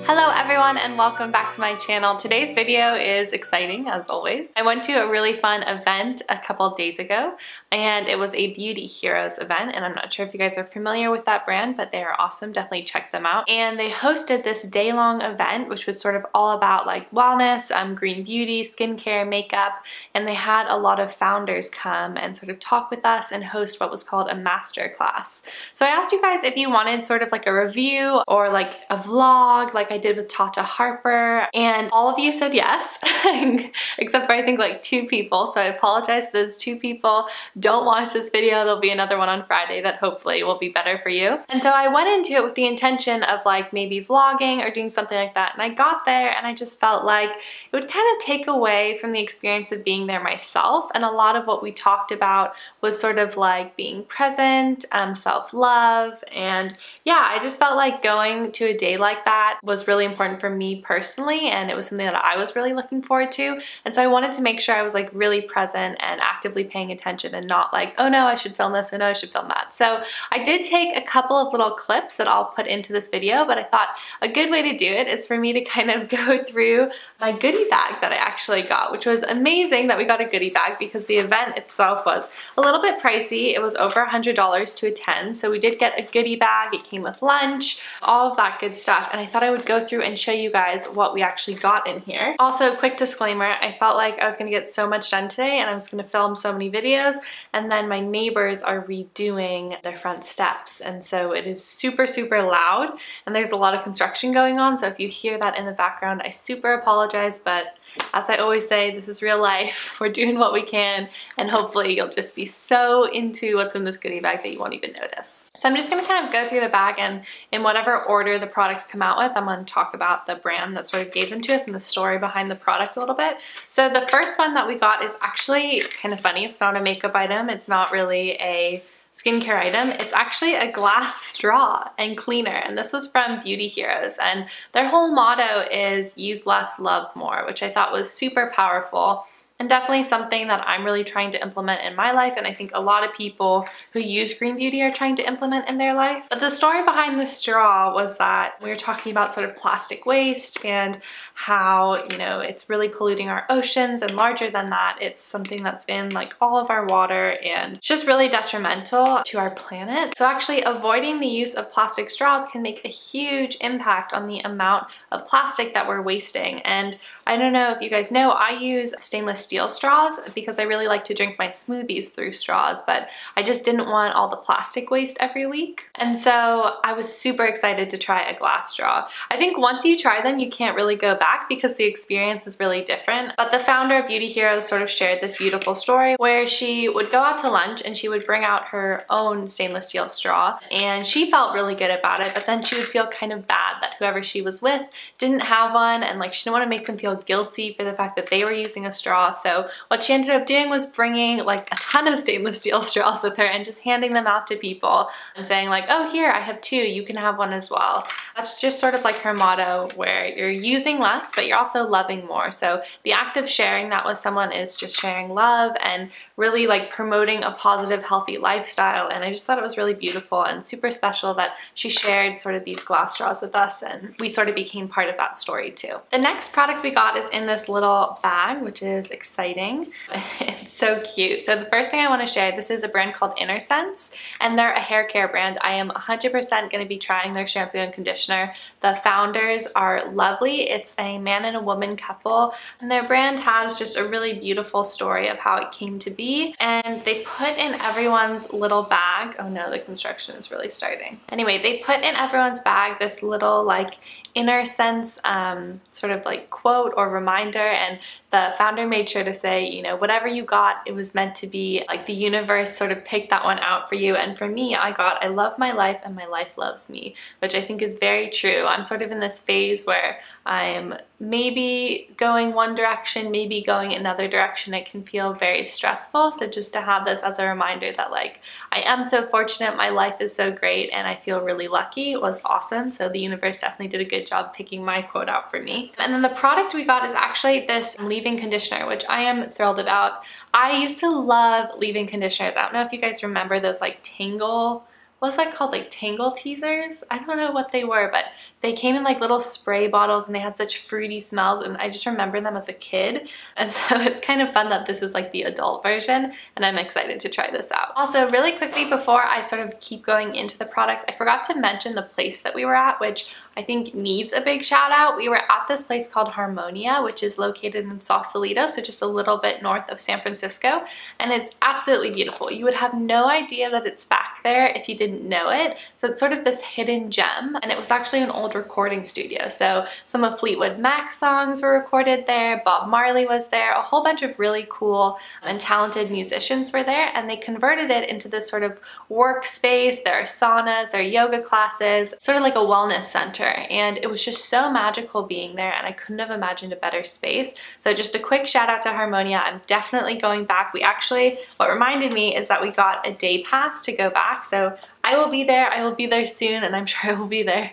Hello everyone and welcome back to my channel. Today's video is exciting as always. I went to a really fun event a couple of days ago and it was a Beauty Heroes event, and I'm not sure if you guys are familiar with that brand, but they are awesome. Definitely check them out. And they hosted this day-long event which was sort of all about like wellness, green beauty, skincare, makeup, and they had a lot of founders come and sort of talk with us and host what was called a master class. So I asked you guys if you wanted sort of like a review or like a vlog like I did with Tata Harper, and all of you said yes except for I think like 2 people, so I apologize to those 2 people. Don't watch this video. There'll be another one on Friday that hopefully will be better for you. And so I went into it with the intention of like maybe vlogging or doing something like that, and I got there and I just felt like it would kind of take away from the experience of being there myself, and a lot of what we talked about was sort of like being present, self-love, and yeah, I just felt like going to a day like that was really important for me personally, and it was something that I was really looking forward to. And so I wanted to make sure I was like really present and actively paying attention and not like, oh no, I should film this, oh no, I should film that. So I did take a couple of little clips that I'll put into this video, but I thought a good way to do it is for me to kind of go through my goodie bag that I actually got, which was amazing that we got a goodie bag because the event itself was a little bit pricey. It was over $100 to attend, so we did get a goodie bag. It came with lunch, all of that good stuff, and I thought I would go through and show you guys what we actually got in here. Also, quick disclaimer, I felt like I was gonna get so much done today and I was gonna film so many videos, and then my neighbors are redoing their front steps, and so it is super loud and there's a lot of construction going on, so if you hear that in the background, I super apologize, but as I always say, this is real life. We're doing what we can, and hopefully you'll just be so into what's in this goodie bag that you won't even notice. So I'm just gonna kind of go through the bag, and in whatever order the products come out with, I'm gonna talk about the brand that sort of gave them to us and the story behind the product a little bit. So the first one that we got is actually kind of funny. It's not a makeup item. It's not really a skincare item. It's actually a glass straw and cleaner, and this was from Beauty Heroes, and their whole motto is use less, love more, which I thought was super powerful and definitely something that I'm really trying to implement in my life, and I think a lot of people who use green beauty are trying to implement in their life. But the story behind the straw was that we were talking about sort of plastic waste and how, you know, it's really polluting our oceans, and larger than that, it's something that's in like all of our water and it's just really detrimental to our planet. So actually avoiding the use of plastic straws can make a huge impact on the amount of plastic that we're wasting. And I don't know if you guys know, I use stainless steel straws because I really like to drink my smoothies through straws, but I just didn't want all the plastic waste every week. And so I was super excited to try a glass straw. I think once you try them, you can't really go back because the experience is really different. But the founder of Beauty Heroes sort of shared this beautiful story where she would go out to lunch and she would bring out her own stainless steel straw, and she felt really good about it, but then she would feel kind of bad that whoever she was with didn't have one, and like she didn't want to make them feel guilty for the fact that they were using a straw. So what she ended up doing was bringing like a ton of stainless steel straws with her and just handing them out to people and saying like, oh, here, I have 2, you can have one as well. That's just sort of like her motto, where you're using less, but you're also loving more. So the act of sharing that with someone is just sharing love and really like promoting a positive, healthy lifestyle. And I just thought it was really beautiful and super special that she shared sort of these glass straws with us, and we sort of became part of that story too. The next product we got is in this little bag, which is exciting. It's so cute. So the first thing I want to share, this is a brand called Inner Sense, and they're a hair care brand. I am 100% going to be trying their shampoo and conditioner. The founders are lovely. It's a man and a woman couple, and their brand has just a really beautiful story of how it came to be, and they put in everyone's little bag. Oh no, the construction is really starting. Anyway, they put in everyone's bag this little like Inner Sense sort of like quote or reminder, and the founder made sure to say, you know, whatever you got, it was meant to be. Like the universe sort of picked that one out for you. And for me, I got, I love my life and my life loves me, which I think is very true. I'm sort of in this phase where I'm maybe going one direction, maybe going another direction. It can feel very stressful. So just to have this as a reminder that like, I am so fortunate, my life is so great, and I feel really lucky was awesome. So the universe definitely did a good job picking my quote out for me. And then the product we got is actually this leave-in conditioner, which I am thrilled about. I used to love leave-in conditioners. I don't know if you guys remember those like Tangle what's that called? Like Tangle Teasers? I don't know what they were, but they came in like little spray bottles and they had such fruity smells, and I just remember them as a kid. And so it's kind of fun that this is like the adult version, and I'm excited to try this out. Also, really quickly before I sort of keep going into the products, I forgot to mention the place that we were at, which I think needs a big shout out. We were at this place called Harmonia, which is located in Sausalito, so just a little bit north of San Francisco, and it's absolutely beautiful. You would have no idea that it's back there if you didn't know it. So it's sort of this hidden gem, and it was actually an old recording studio. So some of Fleetwood Mac's songs were recorded there, Bob Marley was there, a whole bunch of really cool and talented musicians were there, and they converted it into this sort of workspace. There are saunas, there are yoga classes, sort of like a wellness center, and it was just so magical being there, and I couldn't have imagined a better space. So just a quick shout out to Harmonia. I'm definitely going back. We actually, what reminded me is that we got a day pass to go back, so I will be there. I will be there soon, and I'm sure I will be there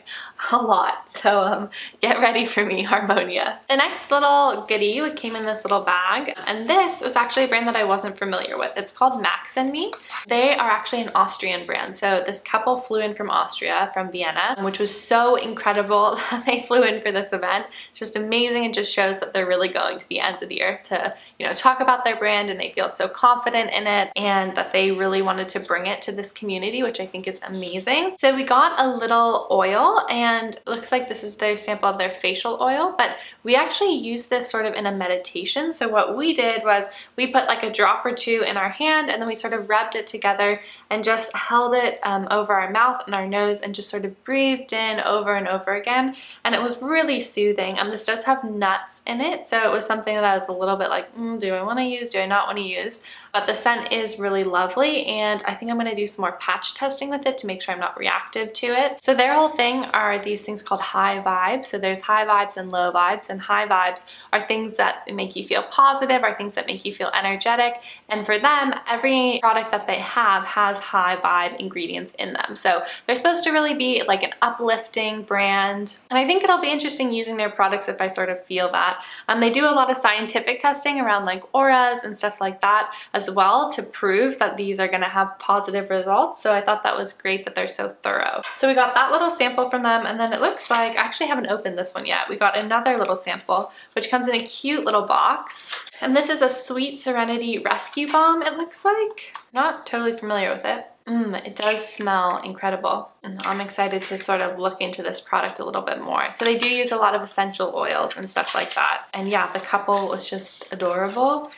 a lot. So get ready for me, Harmonia. The next little goodie came in this little bag, and this was actually a brand that I wasn't familiar with. It's called Max and Me. They are actually an Austrian brand. So this couple flew in from Austria, from Vienna, which was so incredible that they flew in for this event. Just amazing. It just shows that they're really going to the ends of the earth to, you know, talk about their brand, and they feel so confident in it, and that they really wanted to bring it to this community, which I think is amazing. So we got a little oil, and it looks like this is their sample of their facial oil, but we actually used this sort of in a meditation. So what we did was we put like a drop or two in our hand, and then we sort of rubbed it together and just held it over our mouth and our nose, and just sort of breathed in over and over again, and it was really soothing. This does have nuts in it, so it was something that I was a little bit like, do I want to use, do I not want to use? But the scent is really lovely, and I think I'm going to do some more patch testing with it to make sure I'm not reactive to it. So their whole thing are these things called high vibes. So there's high vibes and low vibes, and high vibes are things that make you feel positive, are things that make you feel energetic, and for them, every product that they have has high vibe ingredients in them. So they're supposed to really be like an uplifting brand, and I think it'll be interesting using their products if I sort of feel that. They do a lot of scientific testing around like auras and stuff like that as well to prove that these are going to have positive results. So I thought that was great that they're so thorough. So we got that little sample from them, and then it looks like, I actually haven't opened this one yet, we got another little sample which comes in a cute little box, and this is a Sweet Serenity Rescue Balm, it looks like. I'm not totally familiar with it. It does smell incredible, and I'm excited to sort of look into this product a little bit more. So they do use a lot of essential oils and stuff like that. And yeah, the couple was just adorable,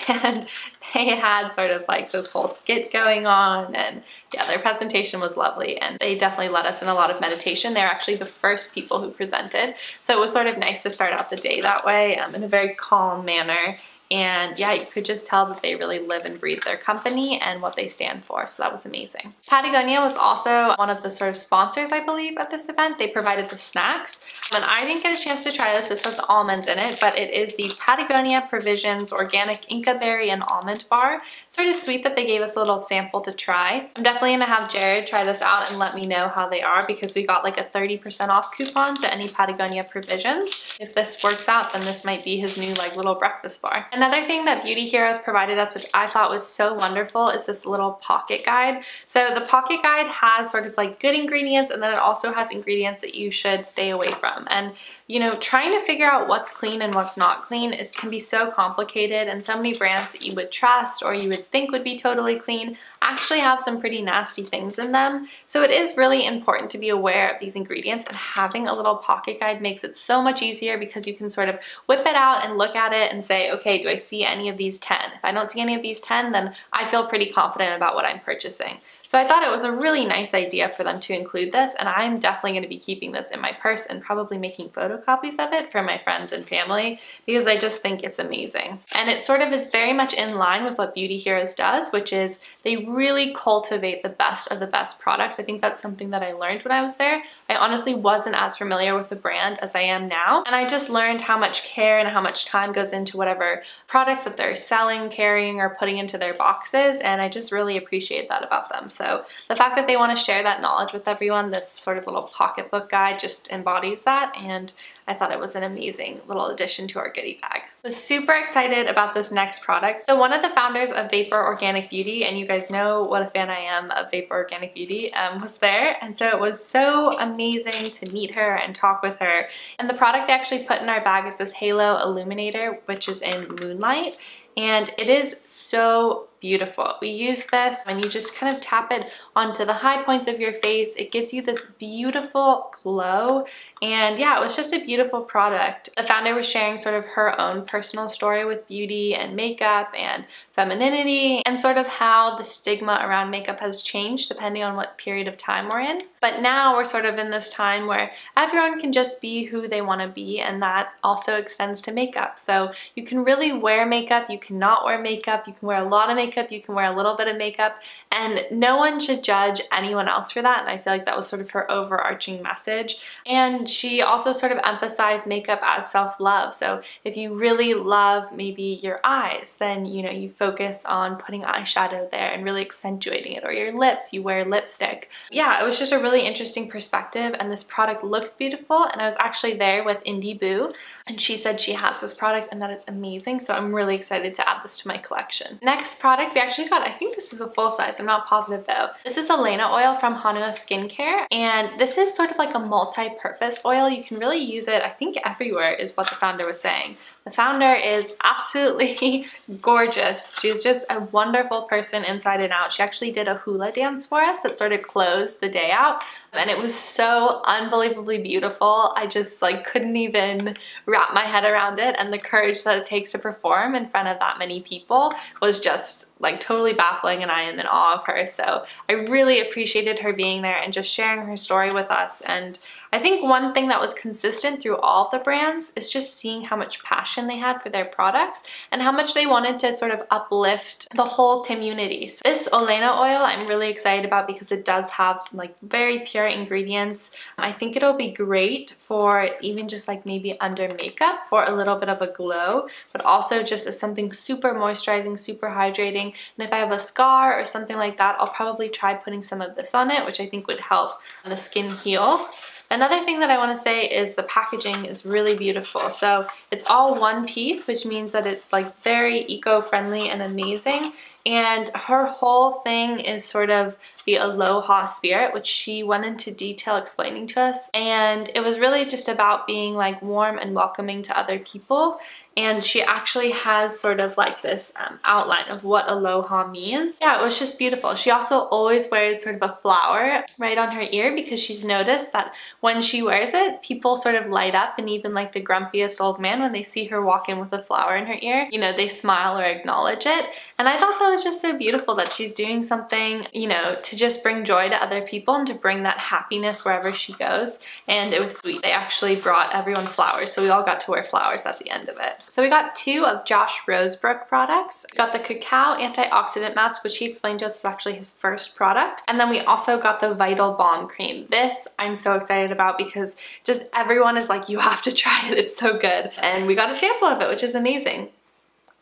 and they had sort of like this whole skit going on, and yeah, their presentation was lovely, and they definitely led us in a lot of meditation. They're actually the first people who presented, so it was sort of nice to start out the day that way in a very calm manner. And yeah, you could just tell that they really live and breathe their company and what they stand for, so that was amazing. Patagonia was also one of the sort of sponsors, I believe, at this event. They provided the snacks, and I didn't get a chance to try this. This has almonds in it, but it is the Patagonia Provisions Organic Inca Berry and Almond Bar. Sort of sweet that they gave us a little sample to try. I'm definitely gonna have Jared try this out and let me know how they are, because we got like a 30% off coupon to any Patagonia Provisions. If this works out, then this might be his new like little breakfast bar. Another thing that Beauty Heroes provided us, which I thought was so wonderful, is this little pocket guide. So the pocket guide has sort of like good ingredients, and then it also has ingredients that you should stay away from. And you know, trying to figure out what's clean and what's not clean can be so complicated, and so many brands that you would trust or you would think would be totally clean actually have some pretty nasty things in them. So it is really important to be aware of these ingredients, and having a little pocket guide makes it so much easier, because you can sort of whip it out and look at it and say, okay, do I see any of these 10? If I don't see any of these 10, then I feel pretty confident about what I'm purchasing. So I thought it was a really nice idea for them to include this, and I'm definitely going to be keeping this in my purse and probably making photocopies of it for my friends and family, because I just think it's amazing. And it sort of is very much in line with what Beauty Heroes does, which is they really cultivate the best of the best products. I think that's something that I learned when I was there. I honestly wasn't as familiar with the brand as I am now, and I just learned how much care and how much time goes into whatever products that they're selling, carrying, or putting into their boxes, and I just really appreciate that about them. So So the fact that they want to share that knowledge with everyone, this sort of little pocketbook guide just embodies that, and I thought it was an amazing little addition to our goodie bag. I was super excited about this next product. So one of the founders of Vapor Organic Beauty, and you guys know what a fan I am of Vapor Organic Beauty, was there, and so it was so amazing to meet her and talk with her. And the product they actually put in our bag is this Halo Illuminator, which is in Moonlight, and it is so beautiful. We use this and you just kind of tap it onto the high points of your face. It gives you this beautiful glow, and yeah, it was just a beautiful product. The founder was sharing sort of her own personal story with beauty and makeup and femininity, and sort of how the stigma around makeup has changed depending on what period of time we're in. But now we're sort of in this time where everyone can just be who they want to be, and that also extends to makeup. So you can really wear makeup, you cannot wear makeup, you can wear a lot of makeup, you can wear a little bit of makeup, and no one should judge anyone else for that. And I feel like that was sort of her overarching message. And she also sort of emphasized makeup as self-love. So if you really love maybe your eyes, then you focus on putting eyeshadow there and really accentuating it, or your lips, you wear lipstick. Yeah, it was just a really interesting perspective, and this product looks beautiful. And I was actually there with Indie Boo, and she said she has this product and that it's amazing, so I'm really excited to add this to my collection. Next product we actually got, I think this is a full size, I'm not positive though. This is Elena oil from Hana Skincare, and this is sort of like a multi-purpose oil. You can really use it, I think, everywhere is what the founder was saying. The founder is absolutely gorgeous. She's just a wonderful person inside and out. She actually did a hula dance for us that sort of closed the day out, and it was so unbelievably beautiful. I just couldn't even wrap my head around it, and the courage that it takes to perform in front of that many people was just totally baffling, and I am in awe of her. So I really appreciated her being there and just sharing her story with us. And I think one thing that was consistent through all of the brands is just seeing how much passion they had for their products and how much they wanted to sort of uplift the whole community. So this Olena oil I'm really excited about because it does have very pure ingredients. I think it'll be great for even just maybe under makeup for a little bit of a glow, but also just as something super moisturizing, super hydrating. And if I have a scar or something like that, I'll probably try putting some of this on it, which I think would help the skin heal. Another thing that I want to say is the packaging is really beautiful. So it's all one piece, which means that it's very eco-friendly and amazing. And her whole thing is sort of the aloha spirit, which she went into detail explaining to us. And it was really just about being warm and welcoming to other people. And she actually has sort of this outline of what aloha means. Yeah, it was just beautiful. She also always wears sort of a flower right on her ear, because she's noticed that when she wears it, people sort of light up, and even the grumpiest old man, when they see her walk in with a flower in her ear, they smile or acknowledge it. And I thought that was just so beautiful that she's doing something, to just bring joy to other people and to bring that happiness wherever she goes. And it was sweet. They actually brought everyone flowers, so we all got to wear flowers at the end of it. So we got 2 of Josh Rosebrook products. We got the Cacao Antioxidant Mats, which he explained to us is actually his first product. And then we also got the Vital Balm Cream. This I'm so excited about because just everyone is you have to try it, it's so good. And we got a sample of it, which is amazing.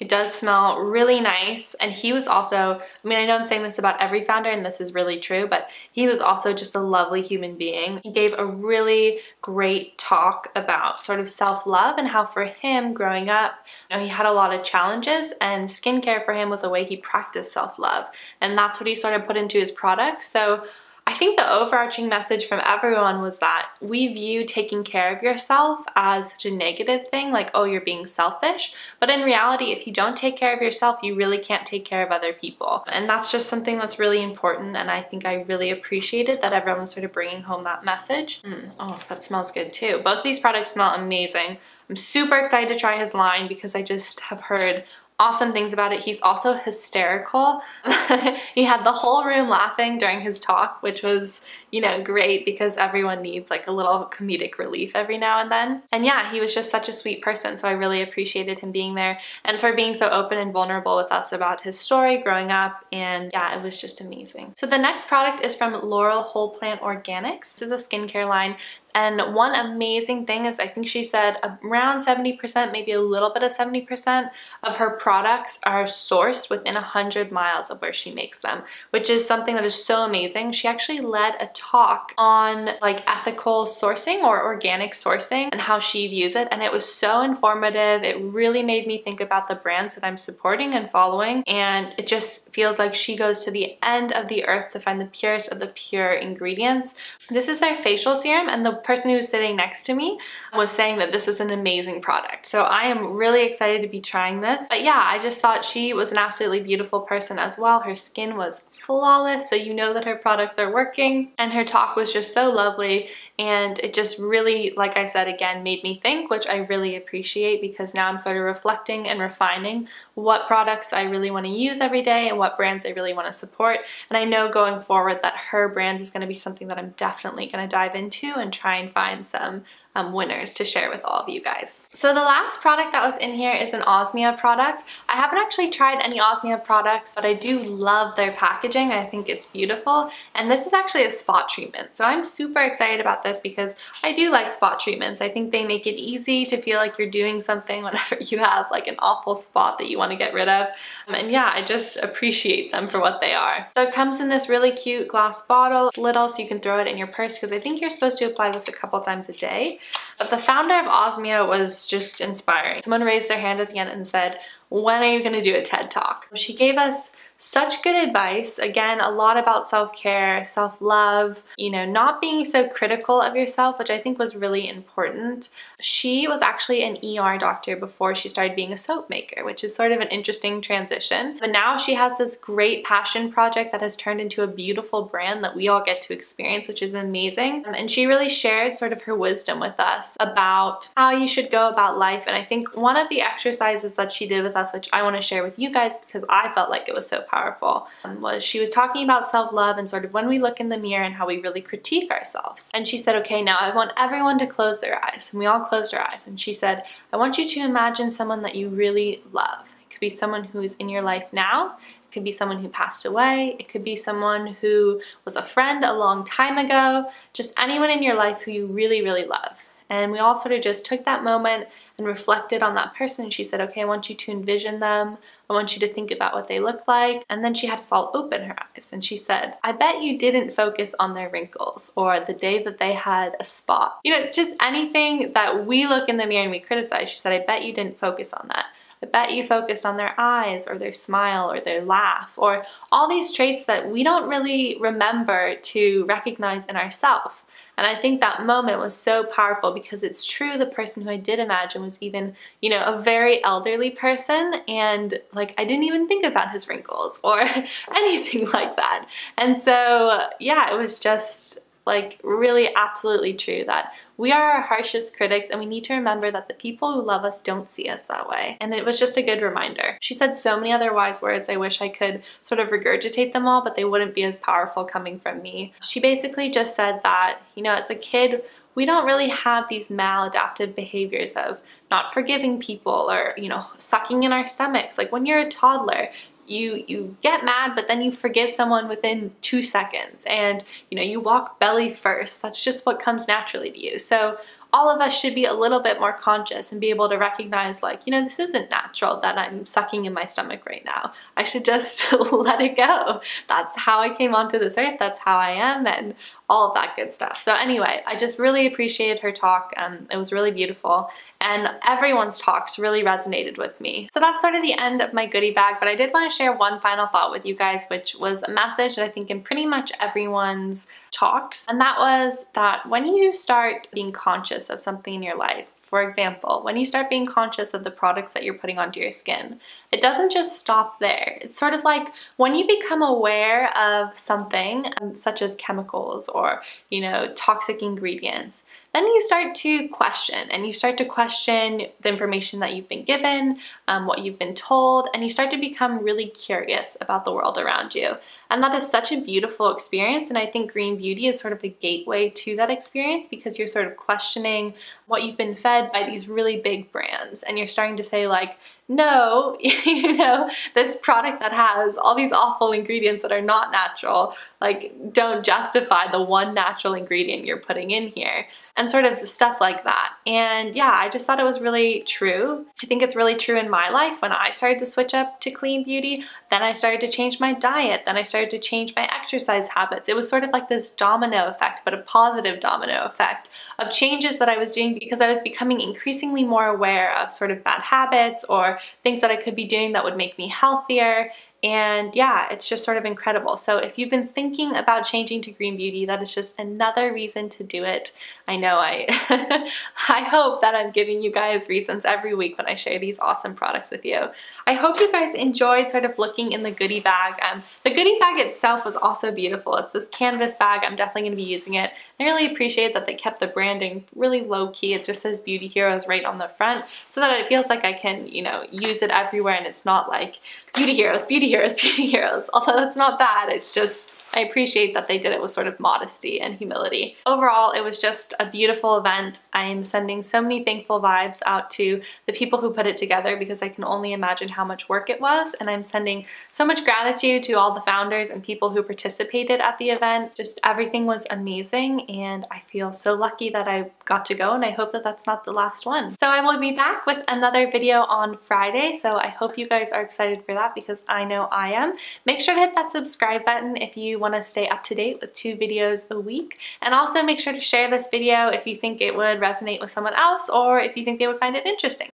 It does smell really nice, and he was also, I know I'm saying this about every founder and this is really true, but he was also just a lovely human being. He gave a really great talk about sort of self-love and how for him growing up, he had a lot of challenges, and skincare for him was a way he practiced self-love, and that's what he sort of put into his products. So I think the overarching message from everyone was that we view taking care of yourself as such a negative thing, oh, you're being selfish. But in reality, if you don't take care of yourself, you really can't take care of other people. And that's just something that's really important. And I think I really appreciated that everyone was sort of bringing home that message. Oh, that smells good too. Both of these products smell amazing. I'm super excited to try his line because I just have heard awesome things about it. He's also hysterical. He had the whole room laughing during his talk, which was, great because everyone needs a little comedic relief every now and then. And yeah, he was just such a sweet person. So I really appreciated him being there and for being so open and vulnerable with us about his story growing up. And yeah, it was just amazing. So the next product is from Laurel Whole Plant Organics. This is a skincare line. And one amazing thing is I think she said around 70%, maybe a little bit of 70% of her products are sourced within 100 miles of where she makes them, which is something that is so amazing. She actually led a talk on like ethical sourcing or organic sourcing and how she views it, and it was so informative. It really made me think about the brands that I'm supporting and following, and it just feels like she goes to the end of the earth to find the purest of the pure ingredients. This is their facial serum, and the person who was sitting next to me was saying that this is an amazing product. So I am really excited to be trying this. But yeah, I just thought she was an absolutely beautiful person as well. Her skin was flawless, so you know that her products are working, and her talk was just so lovely, and it just really, like I said again, made me think, which I really appreciate, because now I'm sort of reflecting and refining what products I really want to use every day and what brands I really want to support. And I know going forward that her brand is going to be something that I'm definitely going to dive into and try and find some winners to share with all of you guys. So the last product that was in here is an Osmia product. I haven't actually tried any Osmia products, but I do love their packaging. I think it's beautiful. And this is actually a spot treatment. So I'm super excited about this because I do like spot treatments. I think they make it easy to feel like you're doing something whenever you have like an awful spot that you want to get rid of. And yeah, I just appreciate them for what they are. So it comes in this really cute glass bottle, little, so you can throw it in your purse, because I think you're supposed to apply this a couple times a day. But the founder of Osmia was just inspiring. Someone raised their hand at the end and said, "When are you going to do a TED Talk?" She gave us such good advice. Again, a lot about self-care, self-love, you know, not being so critical of yourself, which I think was really important. She was actually an ER doctor before she started being a soap maker, which is sort of an interesting transition. But now she has this great passion project that has turned into a beautiful brand that we all get to experience, which is amazing. And she really shared sort of her wisdom with us about how you should go about life. And I think one of the exercises that she did with us, which I want to share with you guys because I felt like it was so powerful, was she was talking about self-love and sort of when we look in the mirror and how we really critique ourselves. And she said, okay, now I want everyone to close their eyes. And we all closed our eyes. And she said, I want you to imagine someone that you really love. It could be someone who is in your life now. It could be someone who passed away. It could be someone who was a friend a long time ago. Just anyone in your life who you really, really love. And we all sort of just took that moment and reflected on that person. She said, okay, I want you to envision them. I want you to think about what they look like. And then she had us all open her eyes. And she said, I bet you didn't focus on their wrinkles or the day that they had a spot. You know, just anything that we look in the mirror and we criticize. She said, I bet you didn't focus on that. I bet you focused on their eyes or their smile or their laugh or all these traits that we don't really remember to recognize in ourselves. And I think that moment was so powerful because it's true, the person who I did imagine was even, you know, a very elderly person, and like I didn't even think about his wrinkles or anything like that. And so yeah, it was just like really absolutely true that we are our harshest critics, and we need to remember that the people who love us don't see us that way. And it was just a good reminder. She said so many other wise words. I wish I could sort of regurgitate them all, but they wouldn't be as powerful coming from me. She basically just said that, you know, as a kid, we don't really have these maladaptive behaviors of not forgiving people or, you know, sucking in our stomachs. Like when you're a toddler, you get mad, but then you forgive someone within 2 seconds, and you know, you walk belly first. That's just what comes naturally to you. So all of us should be a little bit more conscious and be able to recognize, like, you know, this isn't natural that I'm sucking in my stomach right now. I should just let it go. That's how I came onto this earth. That's how I am, and all of that good stuff. So anyway, I just really appreciated her talk. It was really beautiful, and everyone's talks really resonated with me. So that's sort of the end of my goodie bag, but I did want to share one final thought with you guys, which was a message that I think in pretty much everyone's talks, and that was that when you start being conscious of something in your life, for example, when you start being conscious of the products that you're putting onto your skin, it doesn't just stop there. It's sort of like when you become aware of something, such as chemicals or, you know, toxic ingredients, then you start to question, and you start to question the information that you've been given, what you've been told, and you start to become really curious about the world around you. And that is such a beautiful experience, and I think green beauty is sort of a gateway to that experience, because you're sort of questioning what you've been fed by these really big brands, and you're starting to say, like, no, this product that has all these awful ingredients that are not natural, like, don't justify the one natural ingredient you're putting in here, and sort of stuff like that. And yeah, I just thought it was really true. I think it's really true in my life. When I started to switch up to clean beauty, then I started to change my diet, then I started to change my exercise habits. It was sort of like this domino effect, but a positive domino effect of changes that I was doing because I was becoming increasingly more aware of sort of bad habits or things that I could be doing that would make me healthier. And yeah, it's just sort of incredible. So if you've been thinking about changing to green beauty, that is just another reason to do it. I know I hope that I'm giving you guys reasons every week when I share these awesome products with you. I hope you guys enjoyed sort of looking in the goodie bag. The goodie bag itself was also beautiful. It's this canvas bag. I'm definitely going to be using it. I really appreciate that they kept the branding really low key. It just says Beauty Heroes right on the front so that it feels like I can, use it everywhere and it's not like Beauty Heroes, Beauty Heroes, Beauty Heroes. Although it's not bad, it's just I appreciate that they did it with sort of modesty and humility. Overall, it was just a beautiful event. I am sending so many thankful vibes out to the people who put it together because I can only imagine how much work it was, and I'm sending so much gratitude to all the founders and people who participated at the event. Just everything was amazing, and I feel so lucky that I got to go, and I hope that that's not the last one. So I will be back with another video on Friday, so I hope you guys are excited for that because I know I am. Make sure to hit that subscribe button if you want to stay up to date with 2 videos a week, and also make sure to share this video if you think it would resonate with someone else or if you think they would find it interesting.